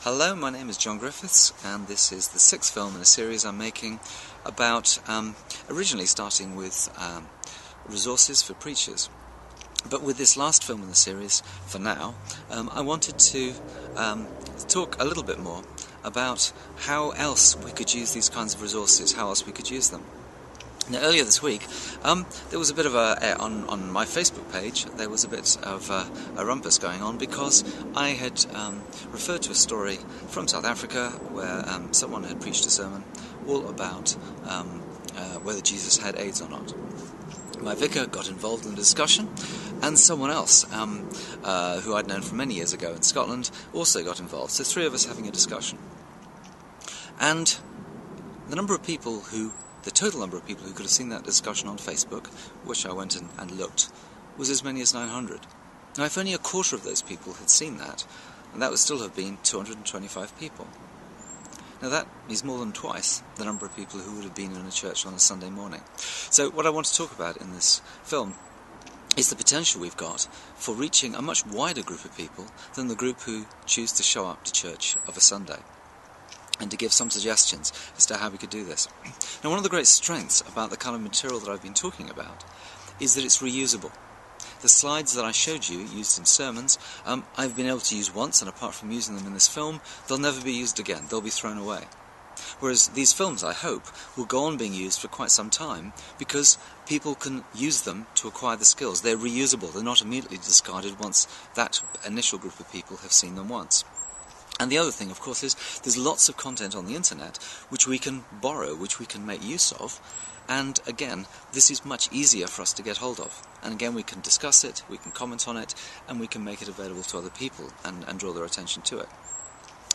Hello, my name is John Griffiths, and this is the sixth film in a series I'm making about, originally starting with resources for preachers. But with this last film in the series, for now, I wanted to talk a little bit more about how else we could use these kinds of resources, how else we could use them. Now, earlier this week, there was a bit of on my Facebook page, there was a bit of a rumpus going on because I had referred to a story from South Africa where someone had preached a sermon all about whether Jesus had AIDS or not. My vicar got involved in the discussion, and someone else, who I'd known from many years ago in Scotland, also got involved. So three of us having a discussion. And the total number of people who could have seen that discussion on Facebook, which I went and looked, was as many as 900. Now, if only a quarter of those people had seen that, and that would still have been 225 people. Now, that is more than twice the number of people who would have been in a church on a Sunday morning. So what I want to talk about in this film is the potential we've got for reaching a much wider group of people than the group who choose to show up to church of a Sunday, and to give some suggestions as to how we could do this. Now, one of the great strengths about the kind of material that I've been talking about is that it's reusable. The slides that I showed you, used in sermons, I've been able to use once, and apart from using them in this film, they'll never be used again. They'll be thrown away. Whereas these films, I hope, will go on being used for quite some time because people can use them to acquire the skills. They're reusable. They're not immediately discarded once that initial group of people have seen them once. And the other thing, of course, is there's lots of content on the internet which we can borrow, which we can make use of, and again, this is much easier for us to get hold of. And again, we can discuss it, we can comment on it, and we can make it available to other people and draw their attention to it.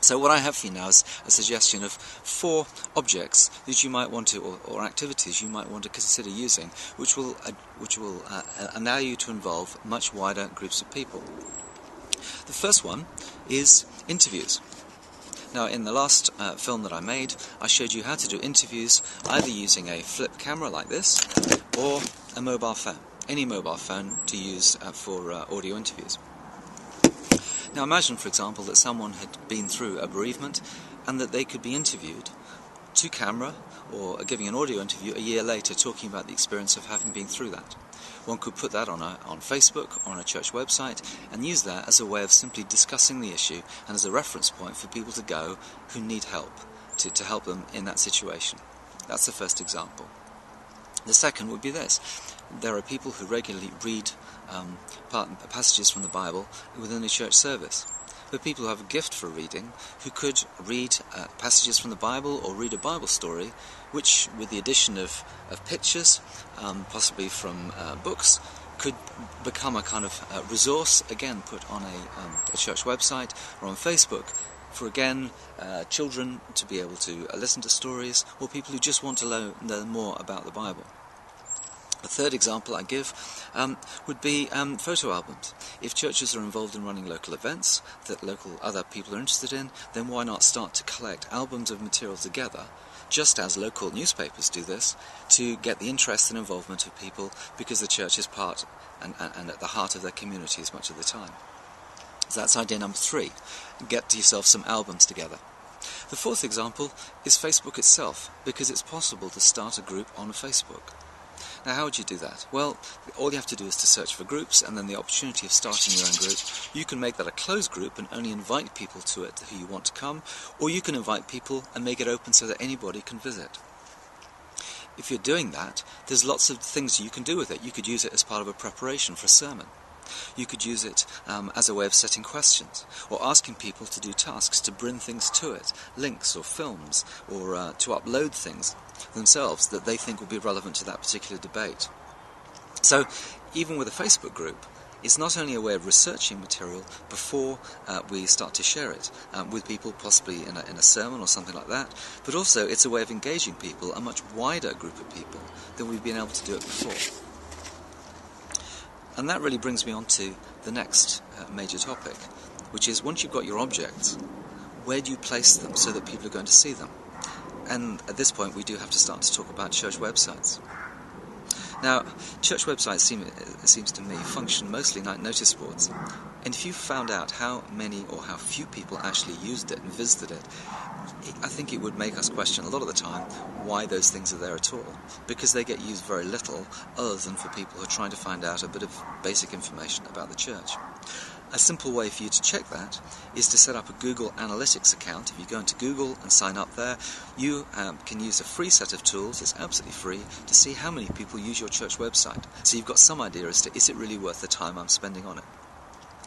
So what I have for you now is a suggestion of 4 objects that you might want to, or activities you might want to consider using, which will allow you to involve much wider groups of people. The first one is interviews. Now, in the last film that I made, I showed you how to do interviews either using a flip camera like this or a mobile phone, any mobile phone to use for audio interviews. Now, imagine, for example, that someone had been through a bereavement and that they could be interviewed to camera or giving an audio interview a year later talking about the experience of having been through that. One could put that on Facebook or on a church website and use that as a way of simply discussing the issue and as a reference point for people to go who need help, to help them in that situation. That's the first example. The second would be this. There are people who regularly read passages from the Bible within a church service. There are people who have a gift for reading, who could read passages from the Bible or read a Bible story, which, with the addition of pictures, possibly from books, could become a kind of resource, again put on a church website or on Facebook, for again children to be able to listen to stories, or people who just want to learn more about the Bible. A third example I give would be photo albums. If churches are involved in running local events that other people are interested in, then why not start to collect albums of material together, just as local newspapers do this, to get the interest and involvement of people, because the church is part and at the heart of their communities much of the time. So that's idea number 3. Get yourself some albums together. The fourth example is Facebook itself, because it's possible to start a group on Facebook. Now, how would you do that? Well, all you have to do is to search for groups, and then the opportunity of starting your own group. You can make that a closed group and only invite people to it who you want to come, or you can invite people and make it open so that anybody can visit. If you're doing that, there's lots of things you can do with it. You could use it as part of a preparation for a sermon. You could use it as a way of setting questions, or asking people to do tasks, to bring things to it, links or films, or to upload things themselves that they think will be relevant to that particular debate. So, even with a Facebook group, it's not only a way of researching material before we start to share it with people, possibly in a sermon or something like that, but also it's a way of engaging people, a much wider group of people than we've been able to do it before. And that really brings me on to the next major topic, which is, once you've got your objects, where do you place them so that people are going to see them? And at this point we do have to start to talk about church websites. Now, church websites, it seems to me, function mostly like notice boards. And if you found out how many or how few people actually used it and visited it, I think it would make us question a lot of the time why those things are there at all, because they get used very little other than for people who are trying to find out a bit of basic information about the church. A simple way for you to check that is to set up a Google Analytics account. If you go into Google and sign up there, you can use a free set of tools, it's absolutely free, to see how many people use your church website. So you've got some idea as to, is it really worth the time I'm spending on it?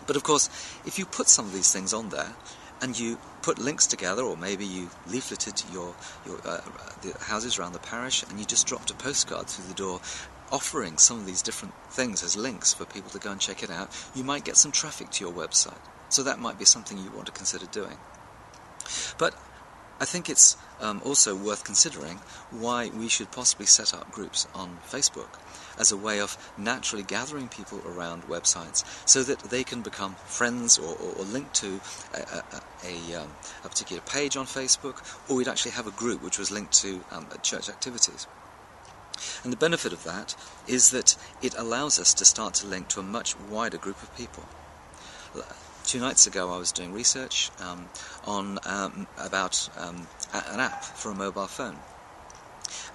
But of course, if you put some of these things on there, and you put links together, or maybe you leafleted the houses around the parish, and you just dropped a postcard through the door offering some of these different things as links for people to go and check it out, you might get some traffic to your website. So that might be something you want to consider doing. But I think it's also worth considering why we should possibly set up groups on Facebook as a way of naturally gathering people around websites so that they can become friends or linked to a particular page on Facebook, or we'd actually have a group which was linked to church activities. And the benefit of that is that it allows us to start to link to a much wider group of people. 2 nights ago I was doing research on about an app for a mobile phone.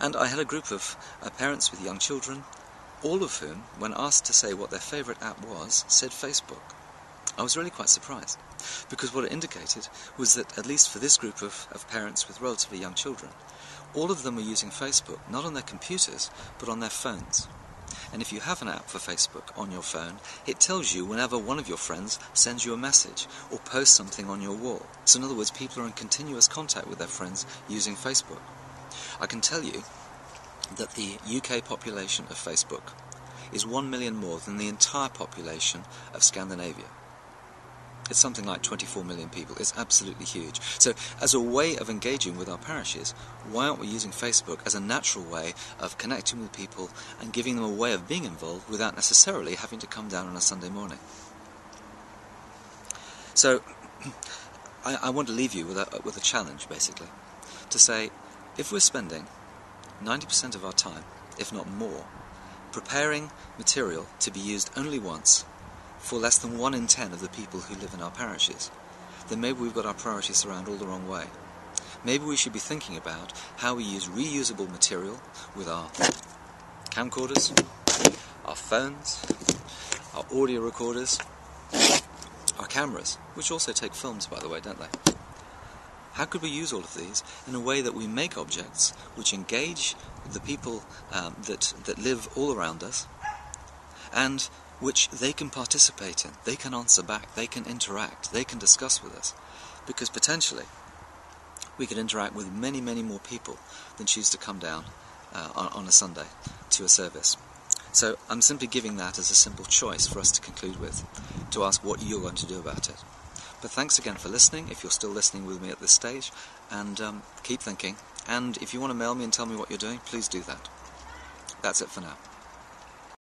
And I had a group of parents with young children, all of whom, when asked to say what their favourite app was, said Facebook. I was really quite surprised, because what it indicated was that, at least for this group of parents with relatively young children, all of them were using Facebook, not on their computers, but on their phones. And if you have an app for Facebook on your phone, it tells you whenever one of your friends sends you a message or posts something on your wall. So in other words, people are in continuous contact with their friends using Facebook. I can tell you that the UK population of Facebook is 1 million more than the entire population of Scandinavia. It's something like 24 million people. It's absolutely huge. So as a way of engaging with our parishes, why aren't we using Facebook as a natural way of connecting with people and giving them a way of being involved without necessarily having to come down on a Sunday morning? So I want to leave you with a challenge, basically, to say, if we're spending 90% of our time, if not more, preparing material to be used only once for less than 1 in 10 of the people who live in our parishes, then maybe we've got our priorities around all the wrong way. Maybe we should be thinking about how we use reusable material with our camcorders, our phones, our audio recorders, our cameras, which also take films, by the way, don't they? How could we use all of these in a way that we make objects which engage the people that live all around us, and which they can participate in, they can answer back, they can interact, they can discuss with us? Because potentially we could interact with many, many more people than choose to come down on a Sunday to a service. So I'm simply giving that as a simple choice for us to conclude with, to ask what you're going to do about it. But thanks again for listening, if you're still listening with me at this stage, and keep thinking. And if you want to mail me and tell me what you're doing, please do that. That's it for now.